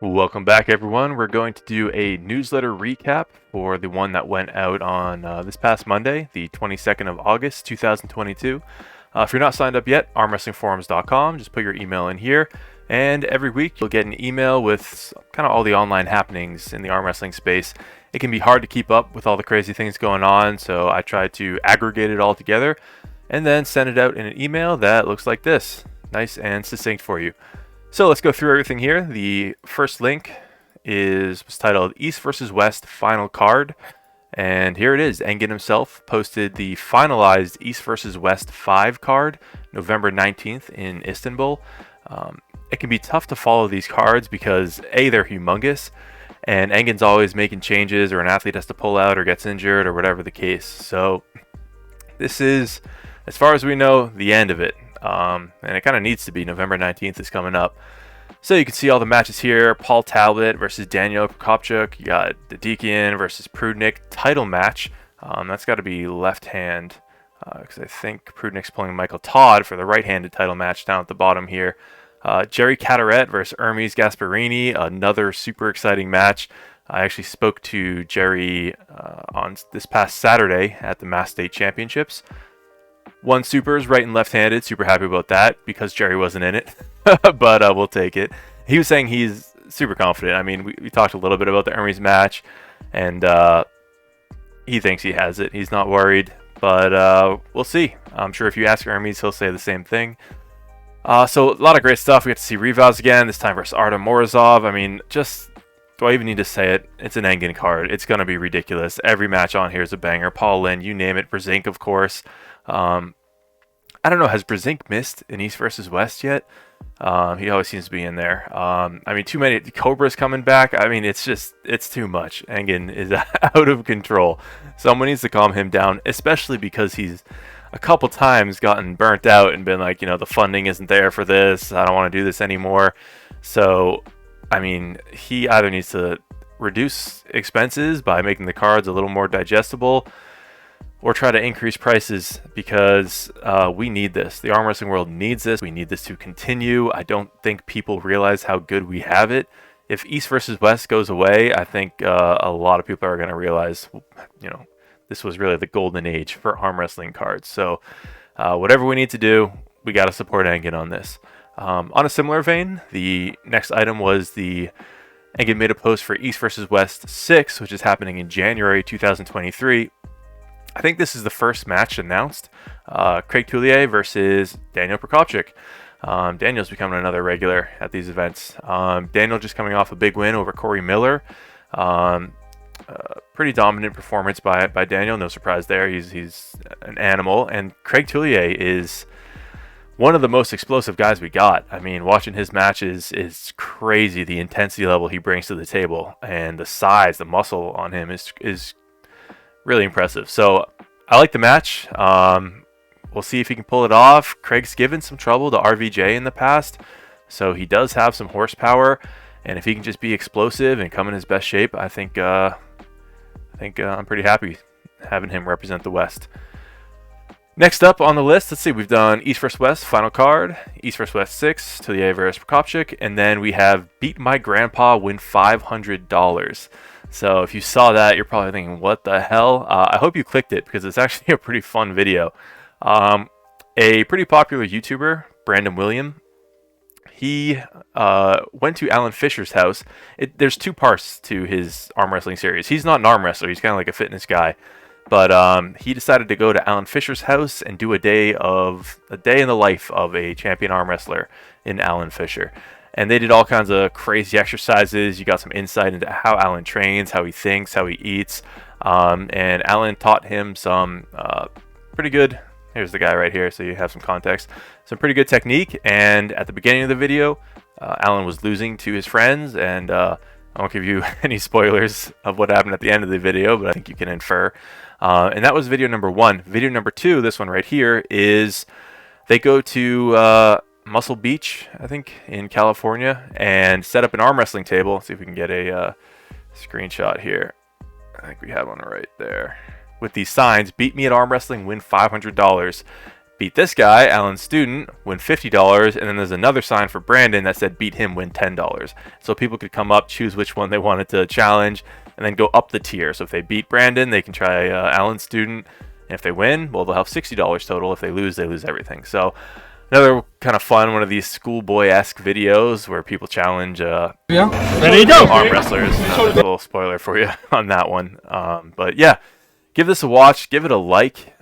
Welcome back, everyone. We're going to do a newsletter recap for the one that went out on this past Monday, the 22nd of August, 2022. If you're not signed up yet, armwrestlingforums.com. Just put your email in here, and every week you'll get an email with kind of all the online happenings in the arm wrestling space. It can be hard to keep up with all the crazy things going on, so I try to aggregate it all together and then send it out in an email that looks like this, nice and succinct for you. So let's go through everything here. The first link was titled East versus West Final Card. And here it is. Engin himself posted the finalized East versus West 5 card, November 19th in Istanbul. It can be tough to follow these cards because A, they're humongous, and Engin's always making changes, or an athlete has to pull out or gets injured or whatever the case. So this is, as far as we know, the end of it. And it kind of needs to be. November 19th is coming up. So you can see all the matches here. Paul Talbot versus Daniel Prokopchuk. You got the Deacon versus Prudnik title match. That's got to be left hand, because I think Prudnik's pulling Michael Todd for the right-handed title match down at the bottom here. Jerry Cataret versus Hermes Gasparini. Another super exciting match. I actually spoke to Jerry on this past Saturday at the Mass State Championships. One super is right and left-handed. Super happy about that because Jerry wasn't in it, but we'll take it. He was saying he's super confident. I mean, we talked a little bit about the Hermes match, and he thinks he has it. He's not worried, but we'll see. I'm sure if you ask Hermes, he'll say the same thing. So a lot of great stuff. We get to see Rivas again, this time versus Artem Morozov. I mean, just, do I even need to say it? It's an Engin card. It's going to be ridiculous. Every match on here is a banger. Paul Lynn, you name it. Brzezinski, of course. I don't know, has Brzezinski missed in East versus West yet? He always seems to be in there. I mean, too many. Cobra's coming back. I mean, it's too much. Engin is out of control. Someone needs to calm him down, especially because he's a couple times gotten burnt out and been like, the funding isn't there for this. I don't want to do this anymore. So, I mean, he either needs to reduce expenses by making the cards a little more digestible, or try to increase prices, because we need this. The arm wrestling world needs this. We need this to continue. I don't think people realize how good we have it. If East versus West goes away, I think a lot of people are going to realize, this was really the golden age for arm wrestling cards. So whatever we need to do, we got to support Engin on this. On a similar vein, the next item was the Engin made a post for East versus West 6, which is happening in January 2023. I think this is the first match announced. Craig Tullier versus Daniel Prokopchuk. Daniel's becoming another regular at these events. Daniel just coming off a big win over Corey Miller. Pretty dominant performance by Daniel. No surprise there. He's an animal. And Craig Tullier is one of the most explosive guys we got. I mean, watching his matches is crazy. The intensity level he brings to the table and the size, the muscle on him is really impressive. So I like the match. We'll see if he can pull it off. Craig's given some trouble to RVJ in the past, so he does have some horsepower. And if he can just be explosive and come in his best shape, I think I'm pretty happy having him represent the West. Next up on the list, let's see, we've done East vs. West, final card, East vs. West 6, Tullier versus Prokopchuk, and then we have Beat My Grandpa, win $500. So if you saw that, you're probably thinking, what the hell? I hope you clicked it, because it's actually a pretty fun video. A pretty popular YouTuber, Brandon William, he went to Alan Fisher's house. There's two parts to his arm wrestling series. He's not an arm wrestler. He's kind of like a fitness guy. But he decided to go to Alan Fisher's house and do a day in the life of a champion arm wrestler in Alan Fisher. And they did all kinds of crazy exercises. You got some insight into how Alan trains, how he thinks, how he eats. And Alan taught him some pretty good, here's the guy right here so you have some context, some pretty good technique. And at the beginning of the video, Alan was losing to his friends. And I won't give you any spoilers of what happened at the end of the video, but I think you can infer. And that was video number 1. Video number 2, this one right here, is they go to Muscle Beach, I think, in California, and set up an arm wrestling table. Let's see if we can get a screenshot here. I think we have one right there. With these signs, beat me at arm wrestling, win $500. beat this guy, Alan Student, win $50, and then there's another sign for Brandon that said beat him, win $10. So people could come up, choose which one they wanted to challenge, and then go up the tier. So if they beat Brandon, they can try Alan Student, and if they win, well, they'll have $60 total. If they lose everything. So another kind of fun one of these schoolboy-esque videos where people challenge Ready to go. arm wrestlers. A little spoiler for you on that one. But yeah, give this a watch, give it a like,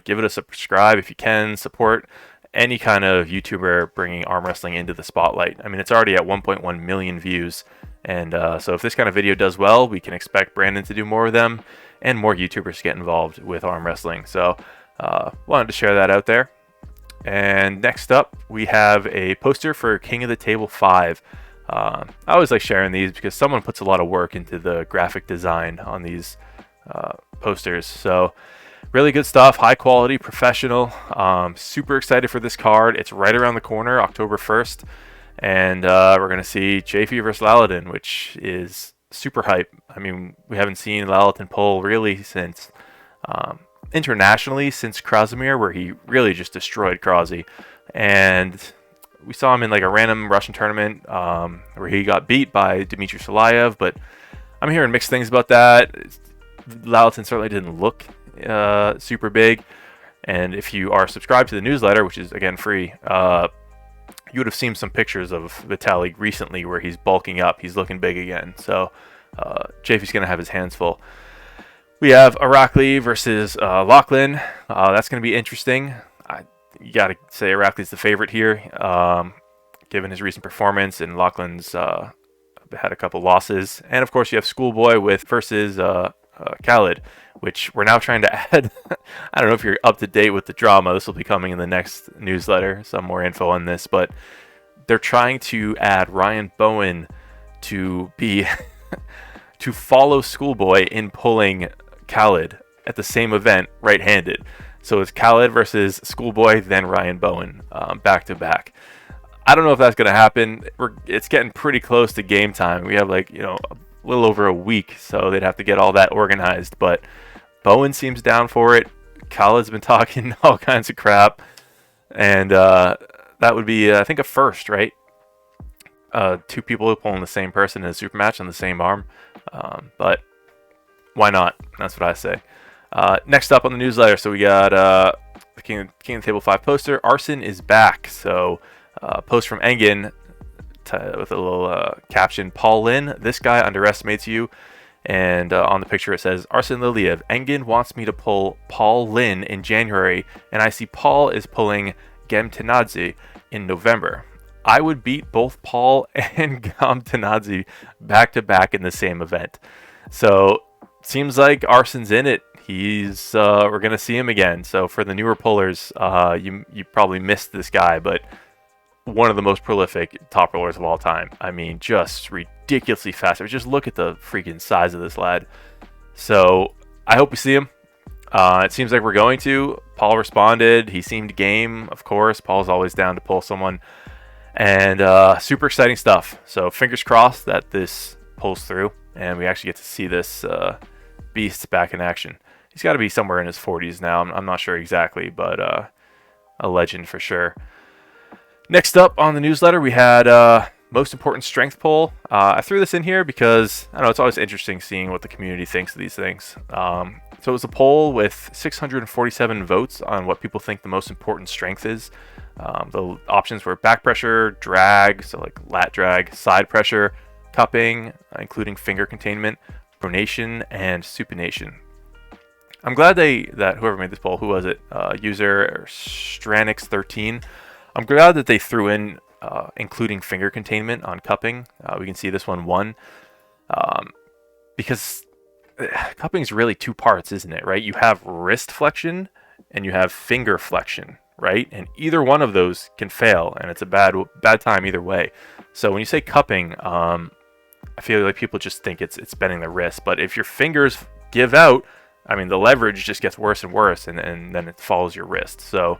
give it a subscribe if you can. Support any kind of YouTuber bringing arm wrestling into the spotlight. I mean, it's already at 1.1 million views. And so if this kind of video does well, we can expect Brandon to do more of them and more YouTubers to get involved with arm wrestling. So wanted to share that out there. And next up, we have a poster for King of the Table 5. I always like sharing these because someone puts a lot of work into the graphic design on these posters. So really good stuff, high quality, professional. Super excited for this card. It's right around the corner, October 1st. And we're going to see Chafee versus Lalatin, which is super hype. I mean, we haven't seen Lalatin pull really since internationally since Krasimir, where he really just destroyed Krasi. And we saw him in like a random Russian tournament where he got beat by Dmitry Salayev, but I'm hearing mixed things about that. Lalatin certainly didn't look super big. And if you are subscribed to the newsletter, which is again free, you would have seen some pictures of Vitaly recently where he's bulking up. He's looking big again. So Chafee's going to have his hands full. We have Irakli versus Lachlan. That's going to be interesting. You got to say Irakli's the favorite here, given his recent performance, and Lachlan's had a couple losses. And of course, you have Schoolboy versus Khaled, which we're now trying to add. I don't know if you're up to date with the drama. This will be coming in the next newsletter, some more info on this, but they're trying to add Ryan Bowen to be to follow Schoolboy in pulling Khaled at the same event right-handed. So it's Khaled versus Schoolboy, then Ryan Bowen, back to back. I don't know if that's going to happen. It's getting pretty close to game time. We have a little over a week, so they'd have to get all that organized. But Bowen seems down for it. Khaled's been talking all kinds of crap, and that would be, I think, a first, right? Two people pulling the same person in a super match on the same arm, but why not? That's what I say. Next up on the newsletter, so we got the King of the Table 5 poster. Arsen is back. So post from Engin with a little caption, Paul Lin, this guy underestimates you. And on the picture it says, Arsen Liliev, Engin wants me to pull Paul Lin in January, and I see Paul is pulling Gem Tenadze in November. I would beat both Paul and Gem Tenadze back to back in the same event. So seems like Arsen's in it. He's we're gonna see him again. So for the newer pullers, you probably missed this guy, but one of the most prolific top rollers of all time. I mean, just ridiculously fast. Just look at the freaking size of this lad. So I hope we see him. It seems like we're going to. Paul responded. He seemed game, of course. Paul's always down to pull someone. And super exciting stuff. So fingers crossed that this pulls through and we actually get to see this beast back in action. He's got to be somewhere in his 40s now. I'm not sure exactly, but a legend for sure. Next up on the newsletter, we had most important strength poll. I threw this in here because, I don't know, it's always interesting seeing what the community thinks of these things. So it was a poll with 647 votes on what people think the most important strength is. The options were back pressure, drag, so like lat drag, side pressure, cupping, including finger containment, pronation, and supination. I'm glad that whoever made this poll, who was it? User Stranix13. I'm glad that they threw in including finger containment on cupping. We can see this one won because cupping is really two parts, isn't it? Right? You have wrist flexion and you have finger flexion, right? And either one of those can fail, and it's a bad time either way. So when you say cupping, I feel like people just think it's bending the wrist, but if your fingers give out, I mean, the leverage just gets worse and worse, and then it follows your wrist. So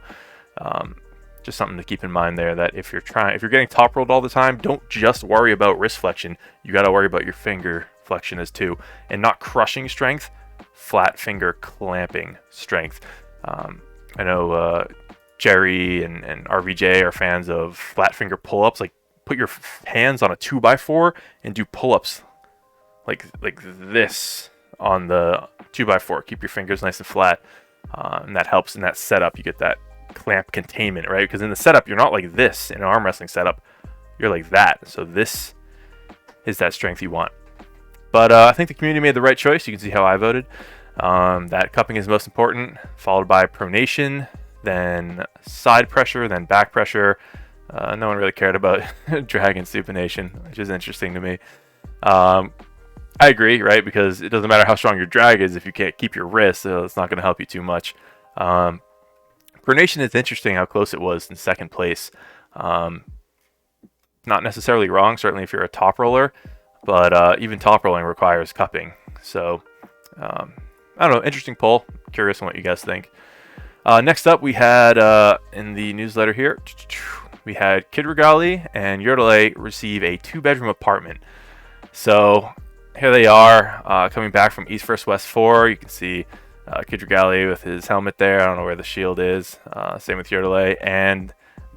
just something to keep in mind there, that if you're getting top rolled all the time, don't just worry about wrist flexion. You got to worry about your finger flexion as too, and not crushing strength, flat finger clamping strength. I know Jerry and RVJ are fans of flat finger pull-ups. Like, put your hands on a 2x4 and do pull-ups like this on the 2x4. Keep your fingers nice and flat, and that helps in that setup. You get that clamp containment, right? Because in the setup, you're not like this. In an arm wrestling setup, you're like that. So this is that strength you want. But I think the community made the right choice. You can see how I voted. That cupping is most important, followed by pronation, then side pressure, then back pressure. No one really cared about dragon supination, which is interesting to me. I agree, right? Because it doesn't matter how strong your drag is if you can't keep your wrist, so it's not going to help you too much. Pronation is interesting how close it was in second place. Not necessarily wrong, certainly if you're a top roller, but even top rolling requires cupping. So, I don't know, interesting poll. Curious on what you guys think. Next up, we had in the newsletter here, we had Kid Regali and Yodele receive a 2-bedroom apartment. So here they are coming back from East vs. West 4. You can see Kid Regali with his helmet there. I don't know where the shield is. Same with Yodele. And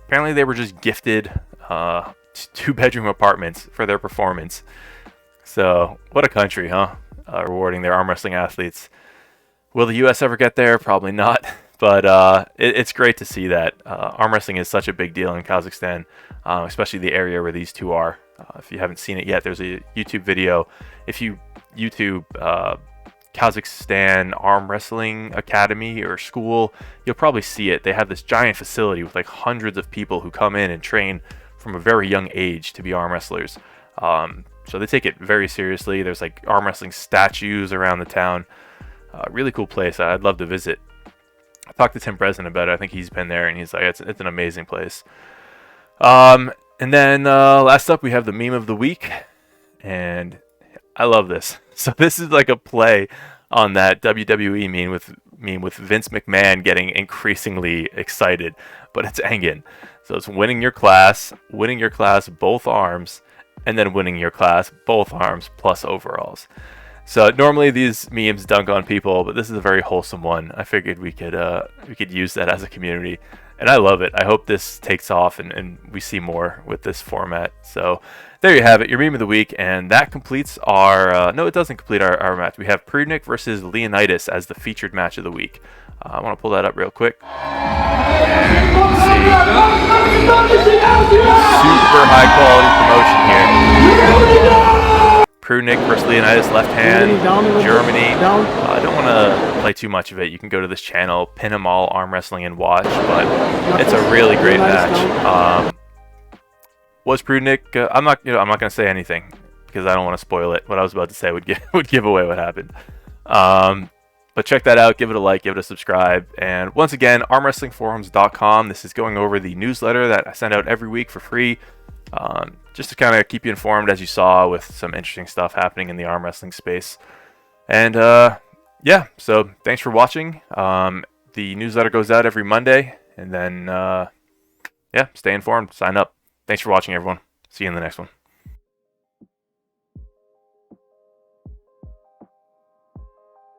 apparently they were just gifted 2-bedroom apartments for their performance. So what a country, huh? Rewarding their arm wrestling athletes. Will the U.S. ever get there? Probably not. But it's great to see that. Arm wrestling is such a big deal in Kazakhstan, especially the area where these two are. If you haven't seen it yet, there's a YouTube video. If you YouTube Kazakhstan Arm Wrestling Academy or school, you'll probably see it. They have this giant facility with like hundreds of people who come in and train from a very young age to be arm wrestlers. So they take it very seriously. There's like arm wrestling statues around the town. Really cool place. I'd love to visit. I talked to Tim Breslin about it. I think he's been there, and he's like, it's an amazing place. And then last up, we have the meme of the week, and I love this. So this is like a play on that WWE meme with Vince McMahon getting increasingly excited, but it's Engin. So it's winning your class both arms, and then winning your class both arms plus overalls. So normally these memes dunk on people, but this is a very wholesome one. I figured we could use that as a community, and I love it. I hope this takes off and we see more with this format. So there you have it, your meme of the week, and that completes our. No, it doesn't complete our match. We have Prudnik versus Leonidas as the featured match of the week. I want to pull that up real quick. And super high quality promotion here. Prudnik versus Leonidas, left hand, Germany. I don't want to play too much of it. You can go to this channel, Pin 'em All Arm Wrestling, and watch. But it's a really great match. Was Prudnik? I'm not going to say anything because I don't want to spoil it. What I was about to say would give away what happened. But check that out. Give it a like. Give it a subscribe. And once again, armwrestlingforums.com. This is going over the newsletter that I send out every week for free. Just to kind of keep you informed, as you saw, with some interesting stuff happening in the arm wrestling space. And yeah, so thanks for watching. The newsletter goes out every Monday. And then, yeah, stay informed. Sign up. Thanks for watching, everyone. See you in the next one.